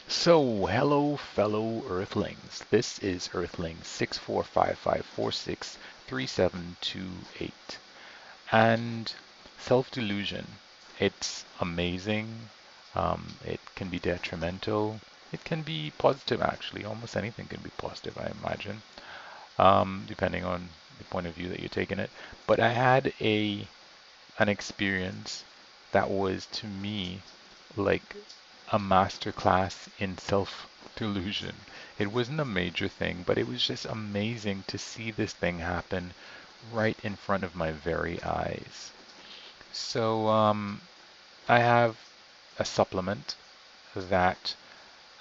So, hello, fellow Earthlings. This is Earthling 6455463728. And self-delusion. It's amazing. It can be detrimental. It can be positive, actually. Almost anything can be positive, I imagine, depending on the point of view that you're taking it. But I had an experience that was, to me, like a master class in self-delusion. It wasn't a major thing, but it was just amazing to see this thing happen right in front of my very eyes. So I have a supplement that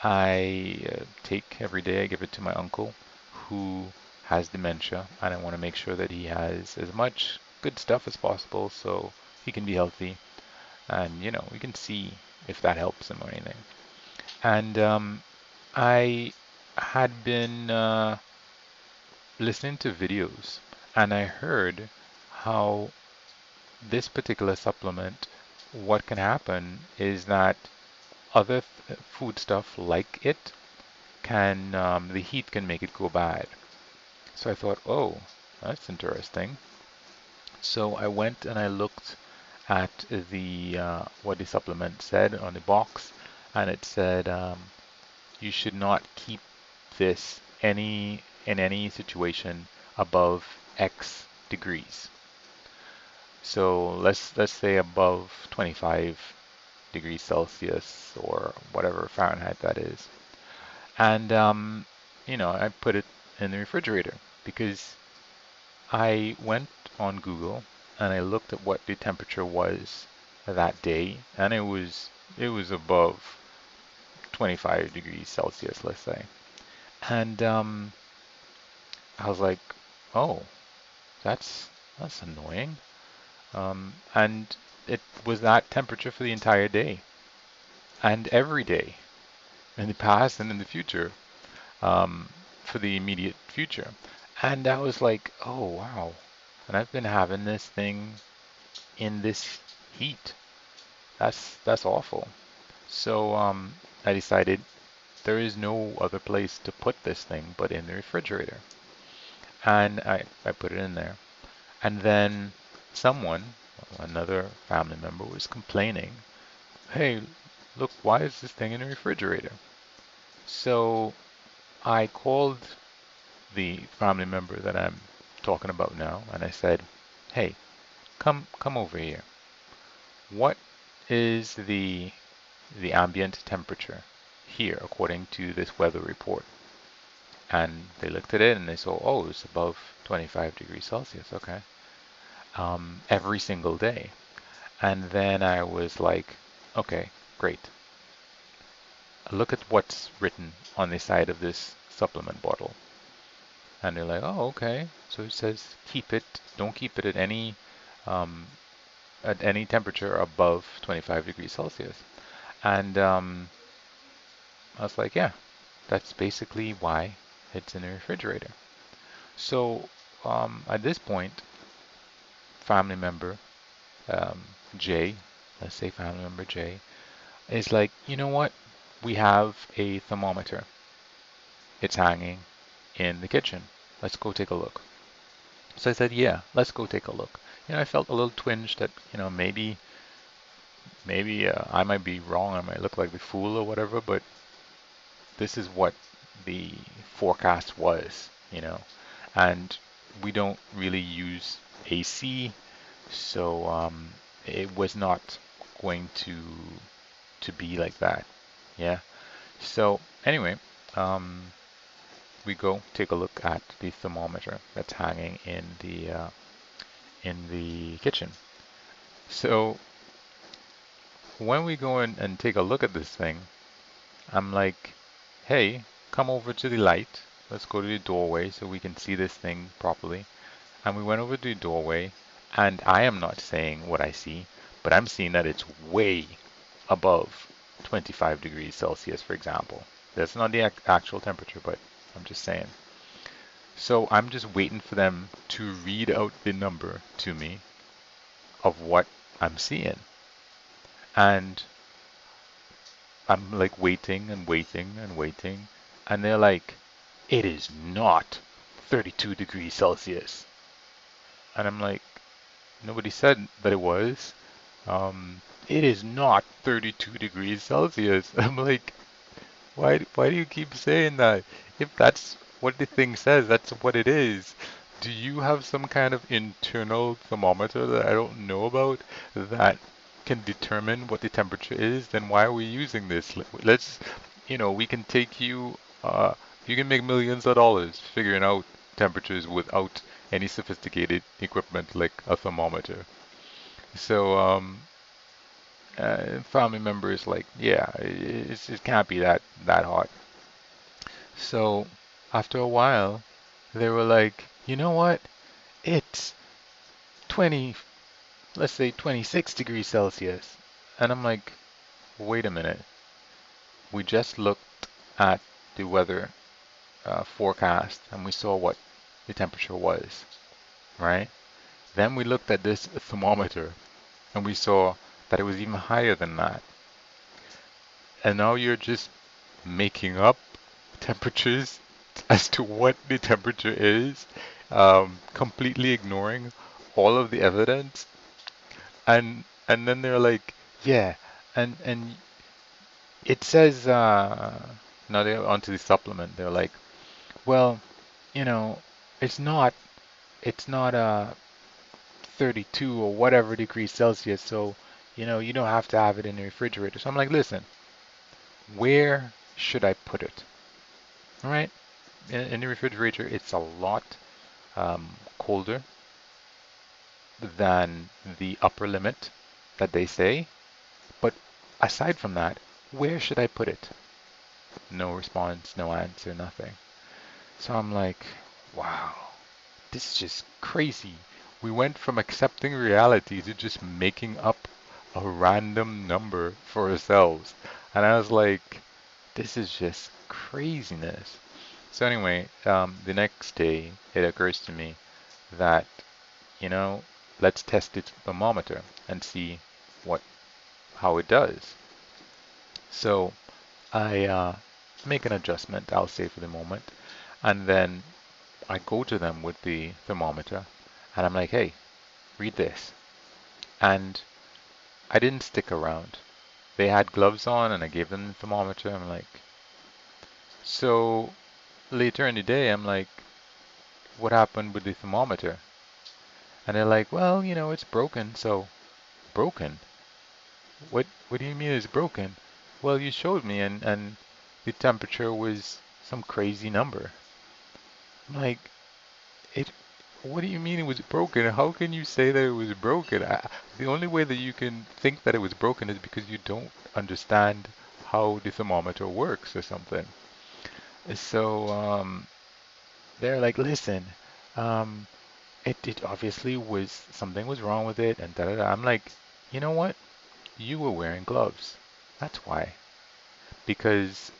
I take every day. I give it to my uncle who has dementia, and I want to make sure that he has as much good stuff as possible so he can be healthy. And, we can see if that helps him or anything. And I had been listening to videos and I heard how this particular supplement, what can happen is that other food stuff like it the heat can make it go bad. So I thought, oh, that's interesting. So I went and I looked at the what the supplement said on the box, and it said you should not keep this in any situation above X degrees. So let's say above 25 degrees Celsius or whatever Fahrenheit that is. And I put it in the refrigerator because I went on Google and I looked at what the temperature was that day, and it was above 25 degrees Celsius, let's say. And I was like, oh, that's annoying. And it was that temperature for the entire day and every day in the past and in the future, for the immediate future. And I was like, oh wow. And I've been having this thing in this heat. That's awful. So I decided there is no other place to put this thing but in the refrigerator. And I put it in there. And then someone, another family member, was complaining, hey, look, why is this thing in the refrigerator? So I called the family member that I'm talking about now, and I said, hey, come over here. What is the ambient temperature here according to this weather report? And they looked at it and they saw, oh, it's above 25 degrees Celsius. Okay. Every single day. And then I was like, okay, great. Look at what's written on the side of this supplement bottle. And they're like, oh, okay. So it says don't keep it um, at any temperature above 25 degrees Celsius. And I was like, yeah, that's basically why it's in the refrigerator. So at this point, family member um, Jay, let's say family member Jay, is like, you know what? We have a thermometer. It's hanging in the kitchen. Let's go take a look. So I said, yeah, let's go take a look. I felt a little twinge that, maybe I might be wrong. I might look like the fool or whatever, but this is what the forecast was. And we don't really use AC, so it was not going to be like that. Yeah. So anyway, um, we go take a look at the thermometer that's hanging in the kitchen. So when we go in and take a look at this thing, I'm like, hey, come over to the light. Let's go to the doorway so we can see this thing properly. And we went over to the doorway, and I am not saying what I see, but I'm seeing that it's way above 25 degrees Celsius, for example. That's not the actual temperature, but I'm just saying. So I'm just waiting for them to read out the number to me of what I'm seeing. And I'm like waiting and waiting and waiting, and they're like, it is not 32 degrees Celsius. And I'm like, nobody said that it was. It is not 32 degrees Celsius. I'm like, why do you keep saying that? If that's what the thing says, that's what it is. Do you have some kind of internal thermometer that I don't know about that can determine what the temperature is? Then why are we using this? Let's, we can take you can make millions of dollars figuring out temperatures without any sophisticated equipment like a thermometer. So, family members like, yeah, it can't be that hot. So after a while, they were like, you know what? It's 20, let's say 26 degrees Celsius. And I'm like, wait a minute. We just looked at the weather forecast and we saw what the temperature was, right? Then we looked at this thermometer and we saw that it was even higher than that. And now you're just making up temperatures as to what the temperature is, completely ignoring all of the evidence, and then they're like, yeah, and it says now they're onto the supplement. They're like, well, you know, it's not it's not 32 or whatever degrees Celsius, so you don't have to have it in the refrigerator. So I'm like, listen, where should I put it? All right, in the refrigerator, it's a lot colder than the upper limit that they say. But aside from that, where should I put it? No response, no answer, nothing. So I'm like, wow, this is just crazy. We went from accepting reality to just making up a random number for ourselves. And I was like, this is just craziness. So anyway, the next day it occurs to me that, you know, let's test its thermometer and see what how it does. So I make an adjustment, I'll say for the moment, and then I go to them with the thermometer and I'm like, hey, read this. And I didn't stick around. They had gloves on and I gave them the thermometer. I'm like, so later in the day, I'm like, what happened with the thermometer? And they're like, well, it's broken. So, broken? What do you mean it's broken? Well, you showed me and the temperature was some crazy number. I'm like, it what do you mean it was broken? How can you say that it was broken? The only way that you can think that it was broken is because you don't understand how the thermometer works or something. So they're like, listen, um, it obviously was something was wrong with it, and da da da. I'm like, you know what? You were wearing gloves. That's why. Because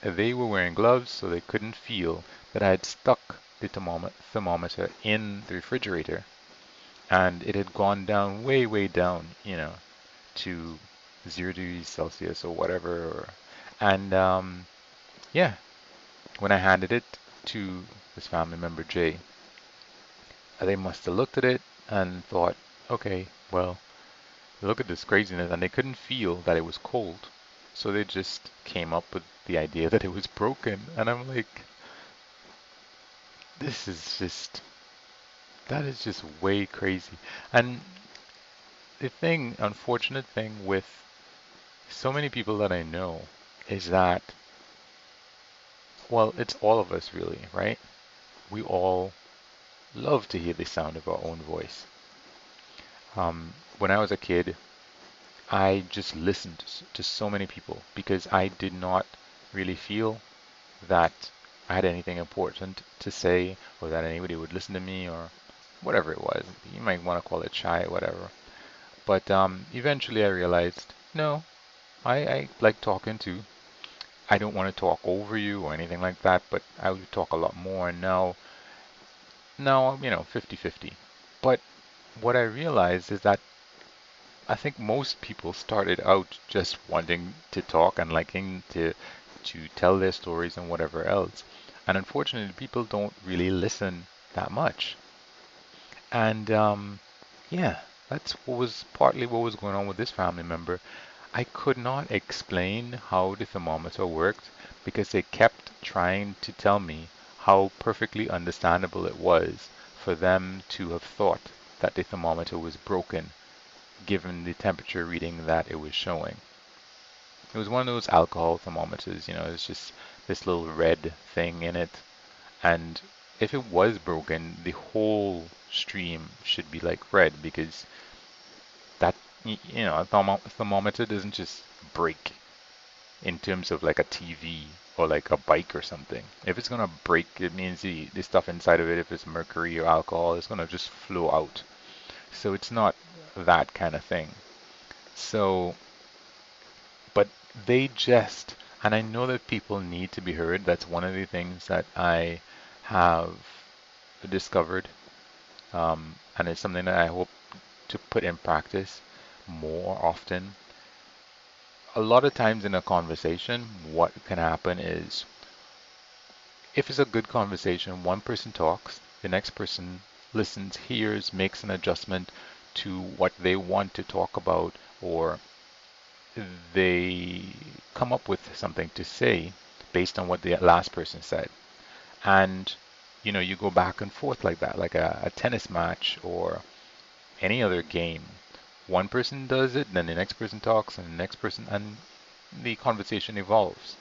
they were wearing gloves, so they couldn't feel that I had stuck the thermometer in the refrigerator and it had gone down way, way down, to 0 degrees Celsius or whatever. And yeah, when I handed it to this family member, Jay, they must have looked at it and thought, okay, well, look at this craziness. And they couldn't feel that it was cold. So they just came up with the idea that it was broken. And I'm like, this is just, that is just way crazy. And unfortunate thing with so many people that I know is that, well, it's all of us really, right? We all love to hear the sound of our own voice. When I was a kid, I just listened to so many people because I did not really feel that I had anything important to say or that anybody would listen to me or whatever it was. You might want to call it shy, whatever. But eventually I realized, no, I like talking too. I don't want to talk over you or anything like that, but I would talk a lot more. And now, 50-50. But what I realized is that I think most people started out just wanting to talk and liking to tell their stories and whatever else. And unfortunately, people don't really listen that much. And yeah, that's what was partly what was going on with this family member. I could not explain how the thermometer worked because they kept trying to tell me how perfectly understandable it was for them to have thought that the thermometer was broken given the temperature reading that it was showing. It was one of those alcohol thermometers, it's just this little red thing in it. And if it was broken, the whole stream should be like red because that, a thermometer doesn't just break in terms of like a TV or like a bike or something. If it's gonna break, it means the stuff inside of it, if it's mercury or alcohol, it's gonna just flow out. So it's not that kind of thing. So, but they just, and I know that people need to be heard. That's one of the things that I have discovered, and it's something that I hope to put in practice more often. A lot of times in a conversation, what can happen is if it's a good conversation, one person talks, the next person listens, hears, makes an adjustment to what they want to talk about, or they come up with something to say based on what the last person said. And you go back and forth like that, like a tennis match or any other game. One person does it, then the next person talks, and the next person, and the conversation evolves.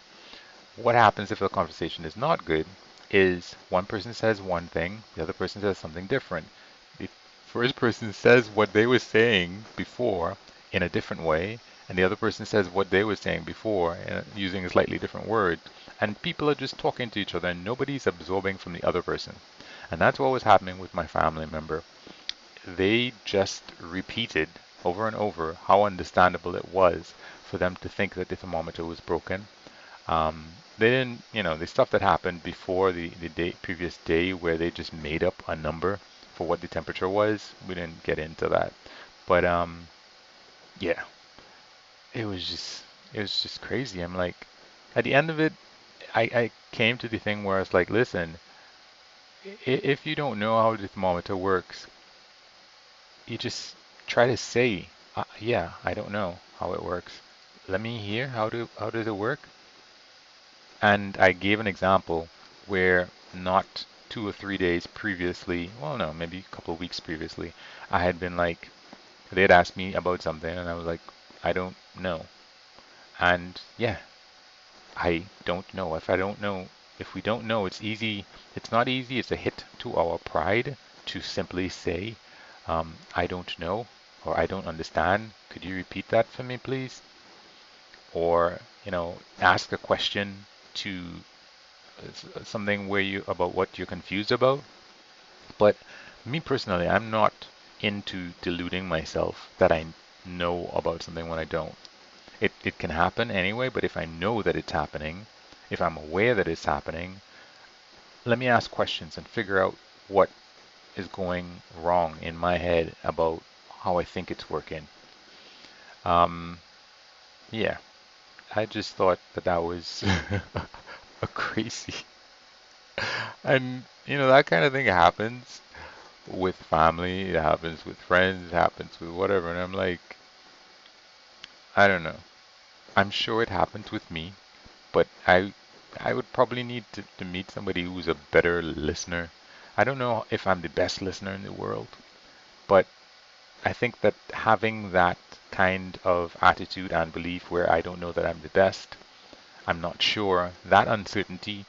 What happens if the conversation is not good is one person says one thing, the other person says something different. The first person says what they were saying before in a different way, and the other person says what they were saying before using a slightly different word. And people are just talking to each other and nobody's absorbing from the other person. And that's what was happening with my family member. They just repeated over and over how understandable it was for them to think that the thermometer was broken. They didn't, the stuff that happened before the previous day where they just made up a number for what the temperature was, we didn't get into that. But yeah, it was just it was just crazy. I'm like, at the end of it, I came to the thing where I was like, listen, if you don't know how the thermometer works, you just try to say, yeah, I don't know how it works. Let me hear how does it work? And I gave an example where not 2 or 3 days previously, well, no, maybe a couple of weeks previously, I had been like, they had asked me about something, and I was like, I don't know. And yeah, I don't know. If we don't know, it's easy. It's not easy. It's a hit to our pride to simply say, I don't know, or I don't understand. Could you repeat that for me, please? Or, ask a question to something where you about what you're confused about. But me personally, I'm not into deluding myself that I know about something when I don't. It can happen anyway, but if I know that it's happening, if I'm aware that it's happening, let me ask questions and figure out what is going wrong in my head about how I think it's working. Um, yeah, I just thought that that was a crazy, and that kind of thing happens with family, it happens with friends, it happens with whatever, and I'm like, I don't know. I'm sure it happens with me, but I would probably need to meet somebody who's a better listener. I don't know if I'm the best listener in the world, but I think that having that kind of attitude and belief where I don't know that I'm the best, I'm not sure, that uncertainty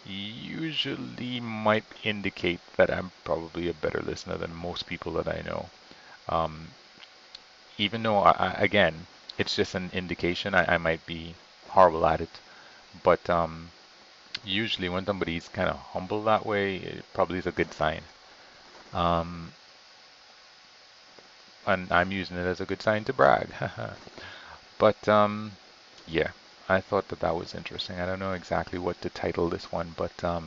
usually might indicate that I'm probably a better listener than most people that I know. Um, Even though, again, it's just an indication, I might be horrible at it, but usually when somebody's kind of humble that way, it probably is a good sign. Um, and I'm using it as a good sign to brag. But yeah, I thought that that was interesting. I don't know exactly what to title this one, but the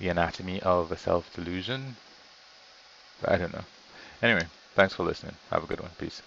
anatomy of a self-delusion. I don't know. Anyway, Thanks for listening. Have a good one. Peace.